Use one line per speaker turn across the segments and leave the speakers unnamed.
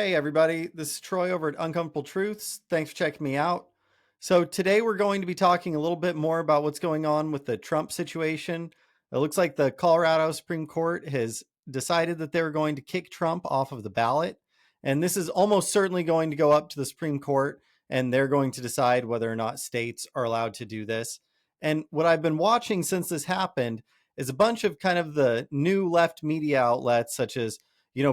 Hey, everybody. This is Troy over at Uncomfortable Truths. Thanks for checking me out. So, today we're going to be talking a little bit more about what's going on with the Trump situation. It looks like the Colorado Supreme Court has decided that they're going to kick Trump off of the ballot. And this is almost certainly going to go up to the Supreme Court, and they're going to decide whether or not states are allowed to do this. And what I've been watching since this happened is a bunch of kind of the new left media outlets, such as,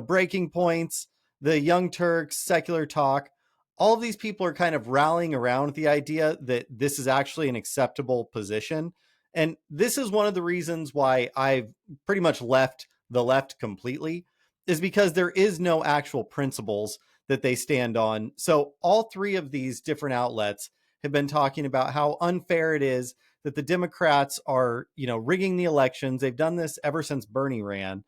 Breaking Points, the Young Turks, Secular Talk. All of these people are kind of rallying around the idea that this is actually an acceptable position. And this is one of the reasons why I've pretty much left the left completely, is because there is no actual principles that they stand on. So all three of these different outlets have been talking about how unfair it is that the Democrats are, rigging the elections. They've done this ever since Bernie ran.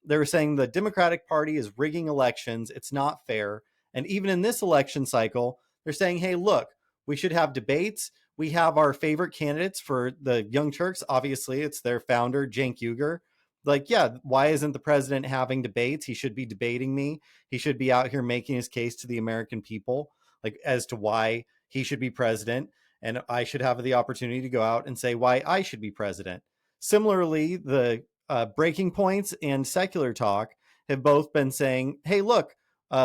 They were saying the Democratic Party is rigging elections. It's not fair. And even in this election cycle, they're saying, hey, look, we should have debates. We have our favorite candidates for the Young Turks. Obviously, it's their founder, Cenk Uygur. Like, yeah, why isn't the president having debates? He should be debating me. He should be out here making his case to the American people, like as to why he should be president. And I should have the opportunity to go out and say why I should be president. Similarly, the Breaking Points and Secular Talk have both been saying, hey, look,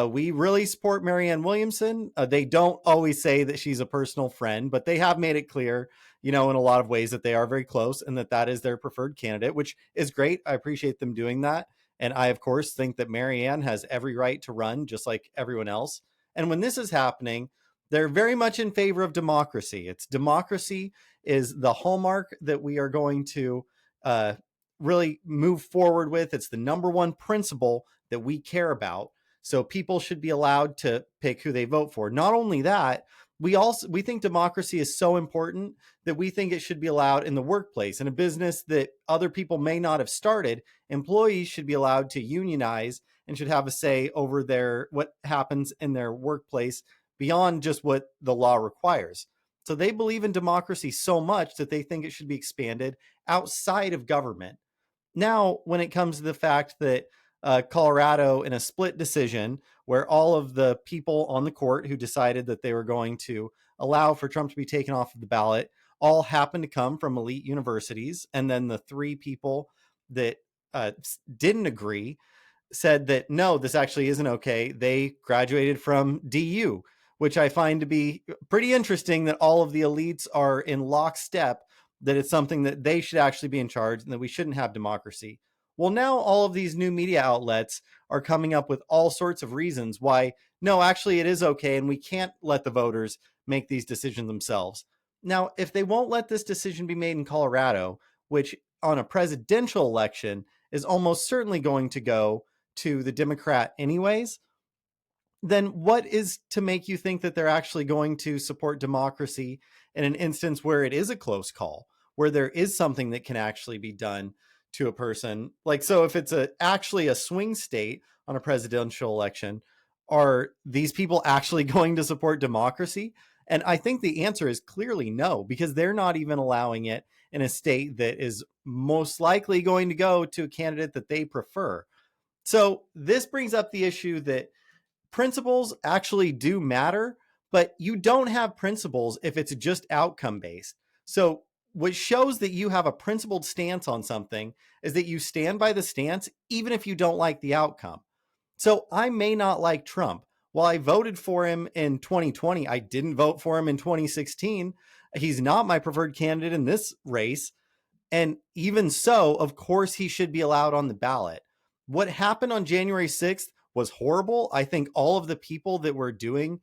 we really support Marianne Williamson. They don't always say that she's a personal friend, but they have made it clear, in a lot of ways that they are very close and that is their preferred candidate, which is great. I appreciate them doing that. And I, of course, think that Marianne has every right to run just like everyone else. And when this is happening, they're very much in favor of democracy. It's democracy is the hallmark that we are going to really move forward with. It's the number one principle that we care about. So people should be allowed to pick who they vote for. Not only that, we think democracy is so important that we think it should be allowed in the workplace. In a business that other people may not have started, employees should be allowed to unionize and should have a say over what happens in their workplace beyond just what the law requires. So they believe in democracy so much that they think it should be expanded outside of government. Now, when it comes to the fact that Colorado, in a split decision where all of the people on the court who decided that they were going to allow for Trump to be taken off of the ballot all happened to come from elite universities. And then the three people that didn't agree said that, no, this actually isn't okay. They graduated from DU, which I find to be pretty interesting, that all of the elites are in lockstep, that it's something that they should actually be in charge and that we shouldn't have democracy. Well, now all of these new media outlets are coming up with all sorts of reasons why, no, actually it is okay and we can't let the voters make these decisions themselves. Now, if they won't let this decision be made in Colorado, which on a presidential election is almost certainly going to go to the Democrat anyways, then what is to make you think that they're actually going to support democracy in an instance where it is a close call, where there is something that can actually be done to a person? Like, so if it's actually a swing state on a presidential election, are these people actually going to support democracy? And I think the answer is clearly no, because they're not even allowing it in a state that is most likely going to go to a candidate that they prefer. So this brings up the issue that principles actually do matter, but you don't have principles if it's just outcome based. So what shows that you have a principled stance on something is that you stand by the stance, even if you don't like the outcome. So I may not like Trump. While I voted for him in 2020, I didn't vote for him in 2016. He's not my preferred candidate in this race. And even so, of course, he should be allowed on the ballot. What happened on January 6th was horrible. I think all of the people that were doing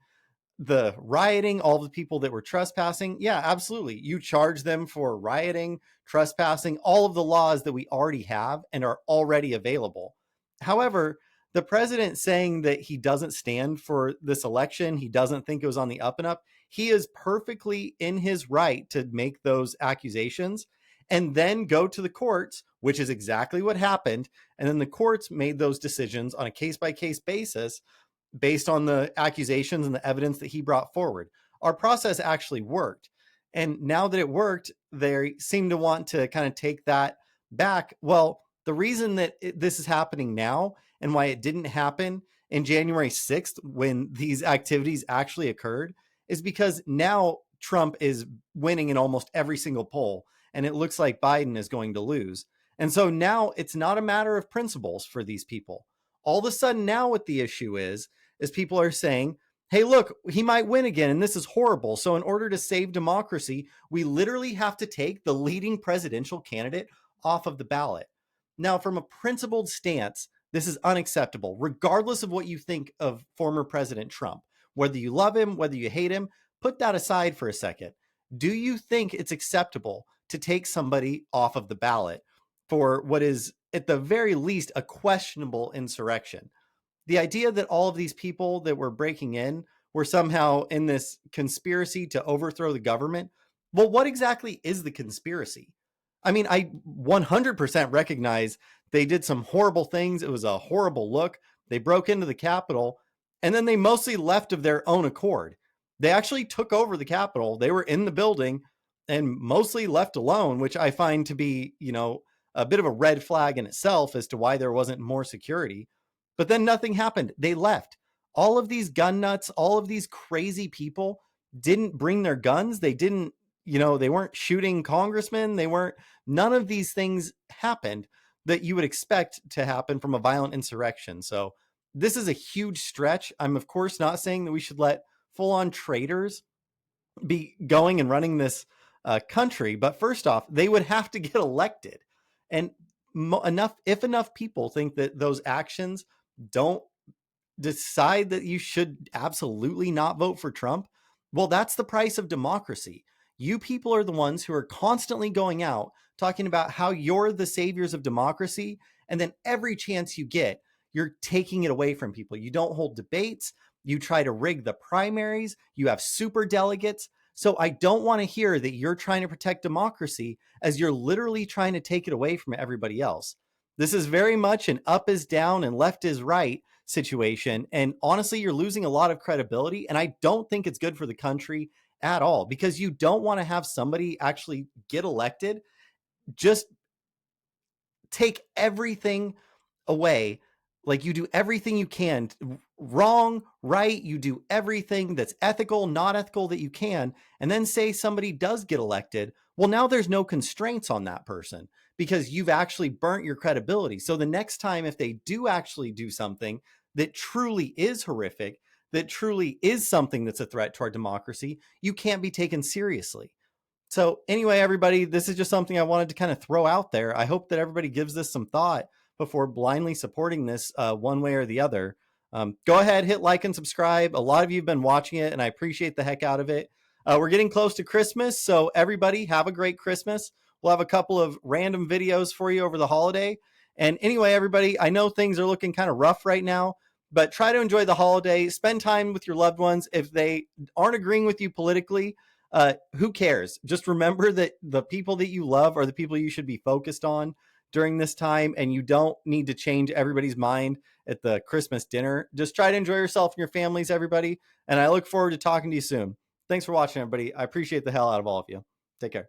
the rioting, all of the people that were trespassing, yeah, absolutely. You charge them for rioting, trespassing, all of the laws that we already have and are already available. However, the president saying that he doesn't stand for this election, he doesn't think it was on the up and up, he is perfectly in his right to make those accusations and then go to the courts, which is exactly what happened. And then the courts made those decisions on a case-by-case basis based on the accusations and the evidence that he brought forward. Our process actually worked. And now that it worked, they seem to want to kind of take that back. Well, the reason that this is happening now and why it didn't happen in January 6th when these activities actually occurred is because now Trump is winning in almost every single poll, and it looks like Biden is going to lose. And so now it's not a matter of principles for these people. All of a sudden now what the issue is people are saying, hey, look, he might win again, and this is horrible. So in order to save democracy, we literally have to take the leading presidential candidate off of the ballot. Now, from a principled stance, this is unacceptable, regardless of what you think of former President Trump. Whether you love him, whether you hate him, put that aside for a second. Do you think it's acceptable to take somebody off of the ballot for what is, at the very least, a questionable insurrection? The idea that all of these people that were breaking in were somehow in this conspiracy to overthrow the government. Well, what exactly is the conspiracy? I mean, I 100% recognize they did some horrible things. It was a horrible look. They broke into the Capitol, and then they mostly left of their own accord. They actually took over the Capitol. They were in the building and mostly left alone, which I find to be, a bit of a red flag in itself as to why there wasn't more security. But then nothing happened. They left. All of these gun nuts, all of these crazy people didn't bring their guns. They didn't, they weren't shooting congressmen. None of these things happened that you would expect to happen from a violent insurrection. So this is a huge stretch. I'm, of course, not saying that we should let full on traitors be going and running this country. But first off, they would have to get elected. And if enough people think that those actions don't decide that you should absolutely not vote for Trump, well, that's the price of democracy. You people are the ones who are constantly going out talking about how you're the saviors of democracy. And then every chance you get, you're taking it away from people. You don't hold debates. You try to rig the primaries. You have super delegates. So I don't want to hear that you're trying to protect democracy as you're literally trying to take it away from everybody else. This is very much an up is down and left is right situation. And honestly, you're losing a lot of credibility. And I don't think it's good for the country at all, because you don't want to have somebody actually get elected, just take everything away. Like, you do everything you can, wrong, right, you do everything that's ethical, not ethical that you can, and then say somebody does get elected. Well, now there's no constraints on that person because you've actually burnt your credibility. So the next time, if they do actually do something that truly is horrific, that truly is something that's a threat to our democracy, you can't be taken seriously. So anyway, everybody, this is just something I wanted to kind of throw out there. I hope that everybody gives this some thought before blindly supporting this one way or the other. Go ahead, hit like and subscribe. A lot of you have been watching it, and I appreciate the heck out of it. We're getting close to Christmas, so everybody have a great Christmas. We'll have a couple of random videos for you over the holiday. And anyway, everybody, I know things are looking kind of rough right now, but try to enjoy the holiday. Spend time with your loved ones. If they aren't agreeing with you politically, who cares? Just remember that the people that you love are the people you should be focused on during this time, and you don't need to change everybody's mind at the Christmas dinner. Just try to enjoy yourself and your families, everybody. And I look forward to talking to you soon. Thanks for watching, everybody. I appreciate the hell out of all of you. Take care.